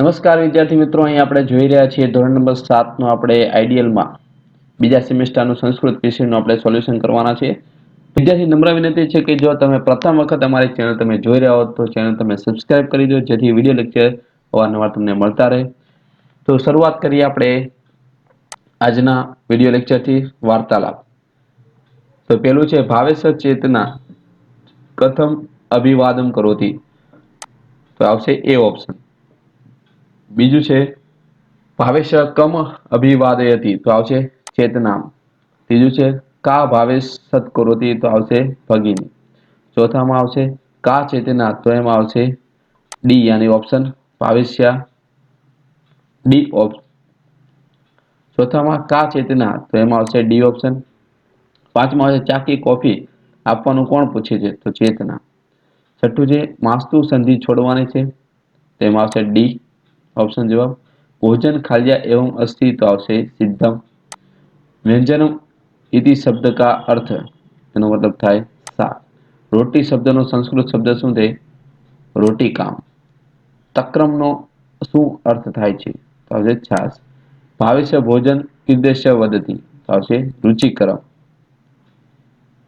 નમસ્કાર વિદ્યાર્થી મિત્રો, અહીં આપણે જોઈ રહ્યા છીએ ધોરણ નંબર 7 નો આપણે આઈડિયલમાં બીજા સેમેસ્ટરનું સંસ્કૃત વિષયનું આપણે સોલ્યુશન કરવાના છે. વિદ્યાર્થી નમ્ર વિનંતી છે કે જો તમે પ્રથમ વખત અમારી ચેનલ તમે જોઈ રહ્યા હો તો ચેનલ તમે સબસ્ક્રાઇબ કરી દો, જેથી વિડીયો લેક્ચર અવારનવાર તમને મળતા રહે. તો શરૂઆત કરીએ આપણે આજના વિડીયો લેક્ચરથી વાર્તાલાપ. તો પેલું છે ભાવેશ ચેતના કથમ અભિવાદન કરોતી. તો આવશે એ ઓપ્શન. બીજું છે ભાવેશ કમ અભિવાદયતી. તો આવશે ચેતના. ત્રીજું છે કા ભાવેશ સત્કરોતી. તો આવશે ભગિની. ચોથામાં આવશે કા ચેતના. તો એમાં આવશે ડી યાની ઓપ્શન ભાવેશ્યા ડી ઓપ્શન. ચોથામાં કા ચેતના. તો એમાં આવશે ડી ઓપ્શન. પાંચમાં આવશે ચાકી કોફી આપવાનું કોણ પૂછે છે. તો ચેતના. છઠ્ઠું છે માસ્તુ સંધિ છોડવાની છે. તેમાં આવશે ડી ઓપ્શન જવાબ. ભોજન ખાલ્યા એવं અસ્તિ. તો આવશે સિદ્ધમ. વ્યંજનમ ઇતિ શબ્દ કા અર્થ. એનો મતલબ થાય શાક. રોટી શબ્દનો સંસ્કૃત શબ્દ શું થાય? રોટી કામ. તક્રમનો શું અર્થ થાય છે? તો આવશે છાસ. ભાવેશ ભોજન કીર્દશ્ય વદતી. તો આવશે રુચિકરમ.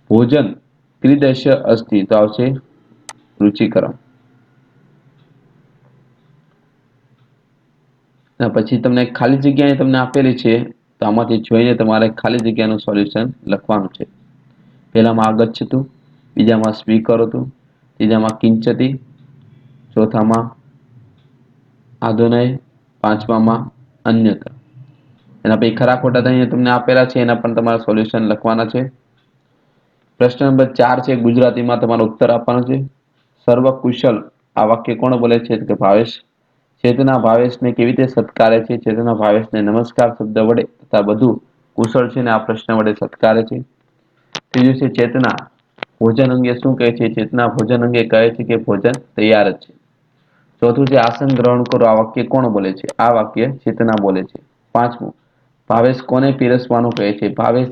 ભોજન ક્રિદશ્ય અસ્તિ. તો આવશે રુચિકરમ. પછી તમને ખાલી જગ્યા તમને આપેલી છે, તો આમાંથી જોઈને તમારે ખાલી જગ્યાનું સોલ્યુશન લખવાનું છે. પહેલામાં આગચ્છતું, બીજામાં સ્વીકરોતું, ત્રીજામાં કિંચતી, ચોથામાં આધુનય, પાંચમામાં અન્યત્ર. એના પછી ખરા ખોટા અહીંયા તમને આપેલા છે, એના પણ તમારે સોલ્યુશન લખવાના છે. પ્રશ્ન નંબર 4 છે, ગુજરાતીમાં તમારો ઉત્તર આપવાનો છે. સર્વકુશલ આ વાક્ય કોણ બોલે છે? કે ભાવેશ. ચેતના ભાવેશને કેવી રીતે સત્કારે છે? ચેતના ભાવેશને નમસ્કાર શબ્દ વડે તથા બધું કુશળ છે ને આ પ્રશ્ન વડે સત્કારે છે. ત્રીજું છે ચેતના ભોજન અંગે શું કહે છે? ચેતના ભોજન અંગે કહે છે કે ભોજન તૈયાર જ છે. ચોથું છે આસન ગ્રહણ કરો આ વાક્ય કોણ બોલે છે? આ વાક્ય ચેતના બોલે છે. પાંચમું ભાવેશ કોને પીરસવાનું કહે છે? ભાવેશ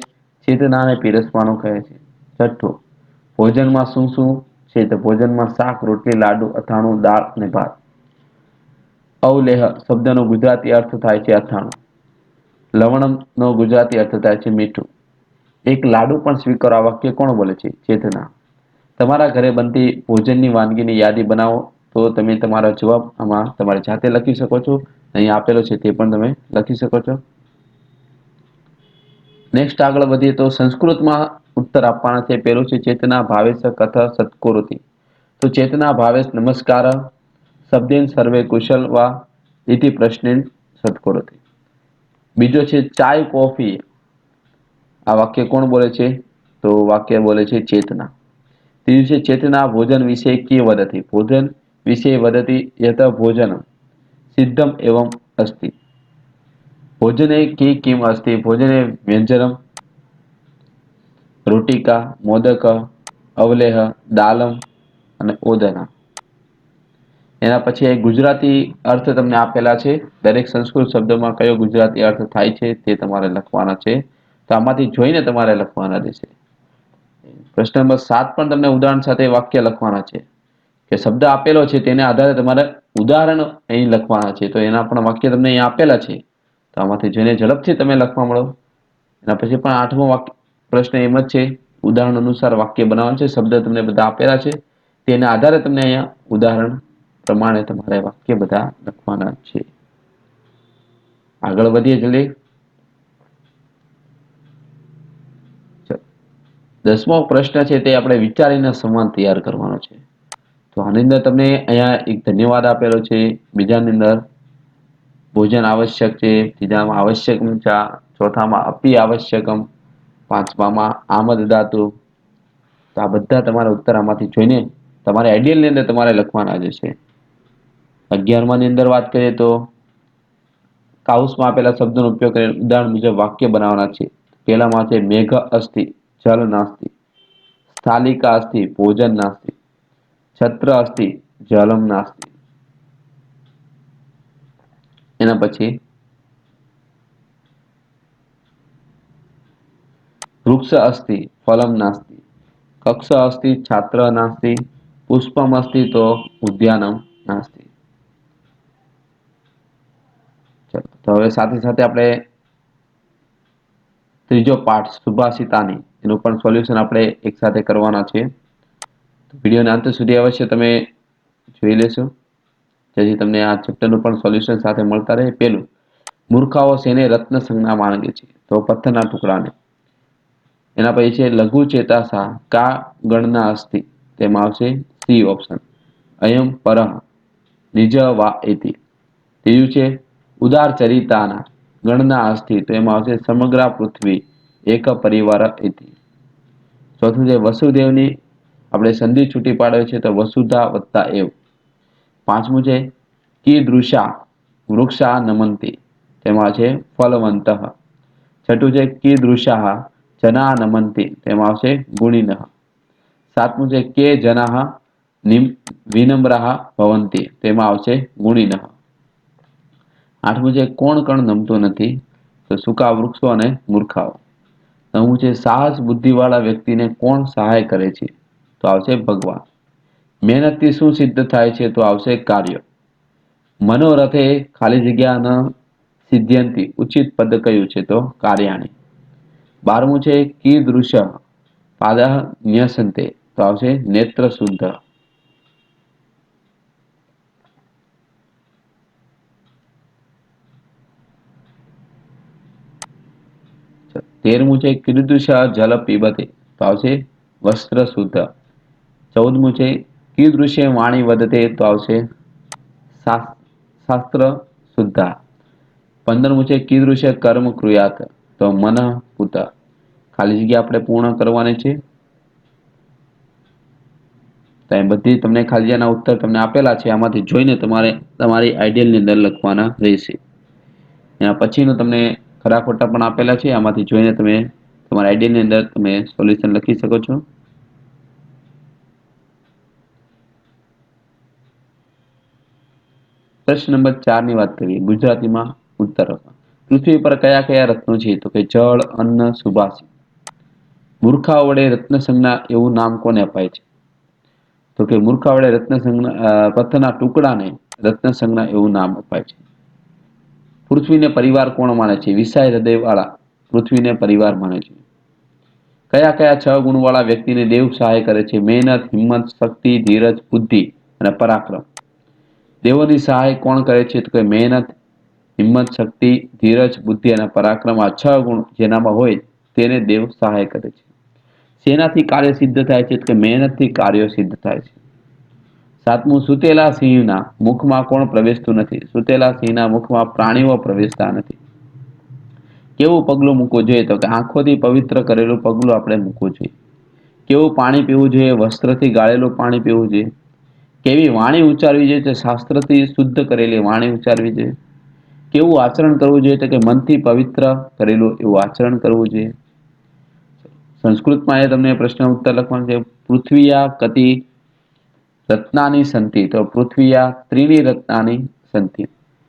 ચેતનાને પીરસવાનું કહે છે. છઠ્ઠું ભોજનમાં શું શું છે? તો ભોજનમાં શાક, રોટલી, લાડુ, અથાણું, દાળ અને ભાત. અવલેહ શબ્દનો ગુજરાતી અર્થ થાય છે અથાણું. લવણમનો ગુજરાતી અર્થ થાય છે મીઠું. એક લાડુ પણ સ્વીકારો આ વાક્ય કોણ બોલે છે? ચેતના. તમારા ઘરે બનતી ભોજનની વાનગીની યાદી બનાવો. તો તમે તમારા જવાબ આમાં તમારી જાતે લખી શકો છો. અહીં આપેલો છે તે પણ તમે લખી શકો છો. નેક્સ્ટ આગળ વધીએ તો સંસ્કૃતમાં ઉત્તર આપવાના છે. પેલું છે ચેતના ભાવેશ કથ સત્કરોતિ. તો ચેતના ભાવેશ નમસ્કાર શબ્દેન સર્વે કુશલ વા ઇતિ પ્રશ્નેન સત્કરોતિ. બીજો છે ચાય કોફી આ વાક્ય કોણ બોલે છે? તો વાક્ય બોલે છે ચેતના. ત્રીજું છે ચેતના ભોજન વિશે કે વદતી. ભોજન વિશે વદતી યત ભોજન સિદ્ધમ એવं અસ્તિ. ભોજને કિમ અસ્તિ. ભોજને વ્યંજનમ રોટિકા, મોદક, અવલેહ, દાલમ અને ઓદના. એના પછી ગુજરાતી અર્થ તમને આપેલા છે. દરેક સંસ્કૃત શબ્દમાં કયો ગુજરાતી અર્થ થાય છે તે તમારે લખવાના છે. તો આમાંથી જોઈને તમારે લખવાના રહેશે. પ્રશ્ન નંબર 7 પણ તમને ઉદાહરણ સાથે વાક્ય લખવાના છે. કે શબ્દ આપેલો છે તેને આધારે તમારે ઉદાહરણ અહીં લખવાના છે. તો એના પણ વાક્ય તમને અહીં આપેલા છે. તો આમાંથી જોઈને ઝડપથી તમે લખવા મળો. એના પછી પણ 8મો પ્રશ્ન એમ જ છે. ઉદાહરણ અનુસાર વાક્ય બનાવવાનું છે. શબ્દ તમને બધા આપેલા છે. તેના આધારે તમને અહીંયા ઉદાહરણ પ્રમાણે તમારે વાક્ય બધા લખવાના છે. આગળ વધીએ જલ્દી. 10મો પ્રશ્ન છે તે આપણે વિચારીને સંવાદ તૈયાર કરવાનો છે. તો આની અંદર તમને અહીંયા એક ધન્યવાદ આપેલો છે. બીજાની અંદર ભોજન આવશ્યક છે. ત્રીજામાં આવશ્યક ચા, ચોથામાં અતિ આવશ્યકમ, પાંચમામાં આમદ ધાતુ. તો આ બધા તમારા ઉત્તર આમાંથી જોઈને તમારે આઈડિયલ ની અંદર તમારે લખવાના જ છે. 11મા ની અંદર વાત કરીએ તો કાઉસમાં આપેલા શબ્દોનો ઉપયોગ કરીને ઉદાહરણ મુજબ વાક્ય બનાવવાના છે. પહેલામાં છે મેઘ અસ્તિ જલ નાસ્તિ. સ્થાલિકા અસ્તિ ભોજન નાસ્તિ. છત્ર અસ્તિ જલમ નાસ્તિ. એના પછી વૃક્ષ અસ્તિ ફલમ નાસ્તિ. કક્ષ અસ્તિ છાત્ર નાસ્તિ. પુષ્પમ અસ્તિ તો ઉદ્યાનમ નાસ્તિ. તો હવે સાથે સાથે આપણે ત્રીજો પાઠ સુભાષિતાની એનું પણ સોલ્યુશન આપણે એક સાથે કરવાના છે. વિડીયોના અંત સુધી અવશ્ય તમે જોઈ લેશો, જેથી તમને આ ચેપ્ટરનું પણ સોલ્યુશન સાથે મળતા રહે. પેલું, મૂર્ખાઓ શેને રત્ન સંજ્ઞા માને છે? તો પથ્થરના ટુકડાને. એના પછી છે લઘુ ચેતાસા કા ગણના અસ્તિ, તેમાં આવશે સી ઓપ્શન, અયમ પરઃ નિજ વા એતિ. ત્રીજું છે ઉદાર ચરિતાના ગણના અસ્તિ, તો એમાં આવશે સમગ્ર પૃથ્વી એક પરિવાર એતિ. ચોથું છે વસુદેવની આપણે સંધિ છૂટી પાડે છે તો વસુધા વત્તા એવ. પાંચમું છે કીદૃશા વૃક્ષા નમંતી, તેમાં છે ફલવંત. છઠ્ઠું છે કીદૃશા જના નમંતી, તેમાં આવશે ગુણીન. સાતમું છે કે જના વિનમ્રા ભવંતી, તેમાં આવશે ગુણીન. આઠમું છે કોણ કણ નમતું નથી? તો સૂકા વૃક્ષો અને મૂર્ખાઓ. નવમું છે સાહસ બુદ્ધિવાળા વ્યક્તિને કોણ સહાય કરે છે? તો આવશે ભગવાન. મહેનતથી શું સિદ્ધ થાય છે? તો આવશે કાર્ય. મનોરથે ખાલી જગ્યા ન સિદ્ધ્યંતી, ઉચિત પદ કયું છે? તો કાર્યાણી. 12મું છે કીદૃશ પાદ ન્યસંતે, તો આવશે નેત્ર શુદ્ધ. 13મું છે કીદૃશ જલ પીબતે, તો આવશે વસ્ત્ર શુદ્ધ. 14મું છે કીદૃશ્ય વાણી વધતે, તો આવશે શાસ્ત્ર શુદ્ધા. 15મું છે કીદૃશ્ય કર્મ કૃયાત, તો મન પૂત. ખાલી જગ્યા આપણે પૂર્ણ કરવાની છે. તો એ બધી તમને ખાલી જગ્યાના ઉત્તર તમને આપેલા છે, આમાંથી જોઈને તમારે તમારી આઈડિયલની અંદર લખવાના રહેશે. એના પછીનું તમને ખરા ખોટા પણ આપેલા છે, આમાંથી જોઈને તમે તમારા આઈડિયલની અંદર તમે સોલ્યુશન લખી શકો છો. પ્રશ્ન નંબર 4 ની વાત કરીએ, ગુજરાતીમાં ઉત્તર. પૃથ્વી પર કયા કયા રત્નો છે? તો કે જળ, અન્ન, સુભાષ. મૂર્ખા વડે રત્ન સંજ્ઞા એવું નામ કોને અપાય છે? તો કે મૂર્ખા વડે રત્ન સંજ્ઞા પથ્થરના ટુકડાને રત્ન સંજ્ઞા એવું નામ અપાય છે. પૃથ્વીને પરિવાર કોણ માને છે? વિષાય હૃદય વાળા પૃથ્વીને પરિવાર માને છે. કયા કયા 6 ગુણવાળા વ્યક્તિને દેવ સહાય કરે છે? મહેનત, હિંમત, શક્તિ, ધીરજ, બુદ્ધિ અને પરાક્રમ. દેવોની સહાય કોણ કરે છે? તો કે મહેનત, હિંમત, શક્તિ, ધીરજ, બુદ્ધિ અને પરાક્રમ. આ 6 ગુણ જેનામાં હોય તેને દેવ સહાય કરે છે. શેનાથી કાર્ય સિદ્ધ થાય છે? તો કે મહેનતથી કાર્યો સિદ્ધ થાય છે. 7મું, સુતેલા સિંહના મુખમાં કોણ પ્રવેશતું નથી? સુતેલા સિંહના મુખમાં પ્રાણીઓ પ્રવેશતા નથી. કેવું પગલું મૂકવું જોઈએ? તો કે આંખોથી પવિત્ર કરેલું પગલું આપણે મૂકવું જોઈએ. કેવું પાણી પીવું જોઈએ? વસ્ત્રથી ગાળેલું પાણી પીવું જોઈએ. કેવી વાણી ઉચ્ચારવી જોઈએ? તો શાસ્ત્રથી શુદ્ધ કરેલી વાણી ઉચ્ચારવી જોઈએ. કેવું આચરણ કરવું જોઈએ? તો કે મનથી પવિત્ર કરેલું એવું આચરણ કરવું જોઈએ. સંસ્કૃતમાં એ તમને પ્રશ્ન ઉત્તર લખવાનું છે. પૃથ્વીયા કતિ રત્નાની સંતિ, તો પૃથ્વીયા ત્રીણી રત્નાની સંતિ.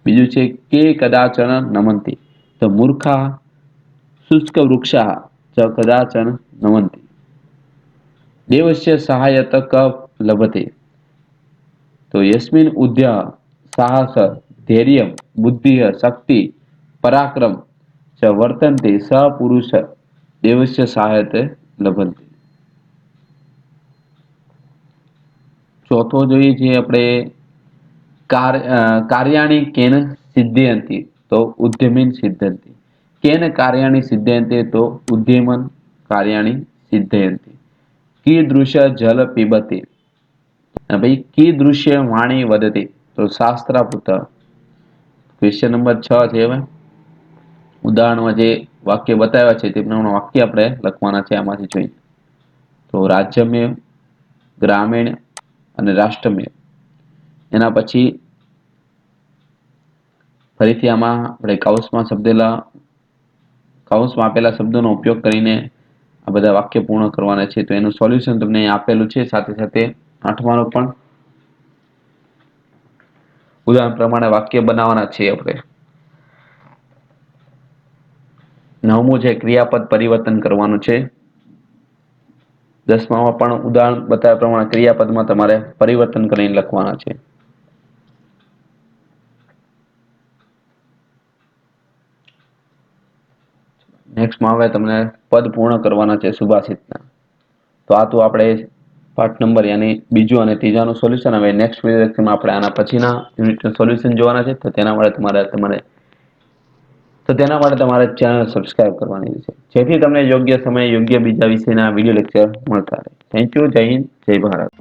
બીજું છે કે કદાચન નમંતી, તો મૂર્ખા શુષ્ક વૃક્ષા ચ કદાચન નમંતી. દેવસ્ય સહાયત ક લભતે, તો યસ્મિન ઉદ્ય સાહસ ધૈર્ય બુદ્ધિ શક્તિ પરાક્રમ ચ વર્તન્તે સ પુરુષ દેવસ્ય સહાયતે લભંતે. ચોથો જોઈએ છે આપણે કાર્યાણી કેન સિદ્ધયંતી, તો ઉદ્યમીન સિદ્ધયંતી. કેન કાર્યાણી સિદ્ધયંતે, તો ઉદ્યમન કાર્યાણી સિદ્ધયંતી. કીદૃશ જલ પીબતે, ભાઈ કીદૃશ્ય વાણી વધતી, તો શાસ્ત્રાપુત. ક્વેશ્ચન નંબર 6 છે. હવે ઉદાહરણમાં જે વાક્ય બતાવ્યા છે તે પ્રમાણે વાક્ય આપણે લખવાના છે, આમાંથી જોઈએ તો રાજ્યમેવ, ગ્રામીણ અને રાષ્ટ્રમેવ. એના પછી ફરીથી આમાં આપણે કૌંસમાં આપેલા શબ્દોનો ઉપયોગ કરીને આ બધા વાક્ય પૂર્ણ કરવાના છે. તો એનું સોલ્યુશન તમને આપેલું છે, સાથે સાથે 8માનું પણ ઉદાહરણ પ્રમાણે વાક્ય બનાવવાના છે આપણે. 9મું છે ક્રિયાપદ પરિવર્તન કરવાનું છે. 10મામાં પણ ઉદાહરણ બતાવ્યા પ્રમાણે ક્રિયાપદમાં તમારે પરિવર્તન કરીને લખવાના છે. નેક્સ્ટમાં હવે તમને પદ પૂર્ણ કરવાના છે સુભાષિતના. તો આ તો આપણે પાર્ટ નંબર યાની બીજું અને ત્રીજાનું સોલ્યુશન. હવે નેક્સ્ટ વિડિયો લેક્ચરમાં આપણે આના પછીના યુનિટનું સોલ્યુશન જોવાના છે. તો તેના માટે તમારે ચેનલ સબસ્ક્રાઇબ કરવાની છે, જેથી તમને યોગ્ય સમયે યોગ્ય બીજા વિષયના વિડિયો લેક્ચર મળતા રહે. Thank you. જય હિન્દ, જય ભારત.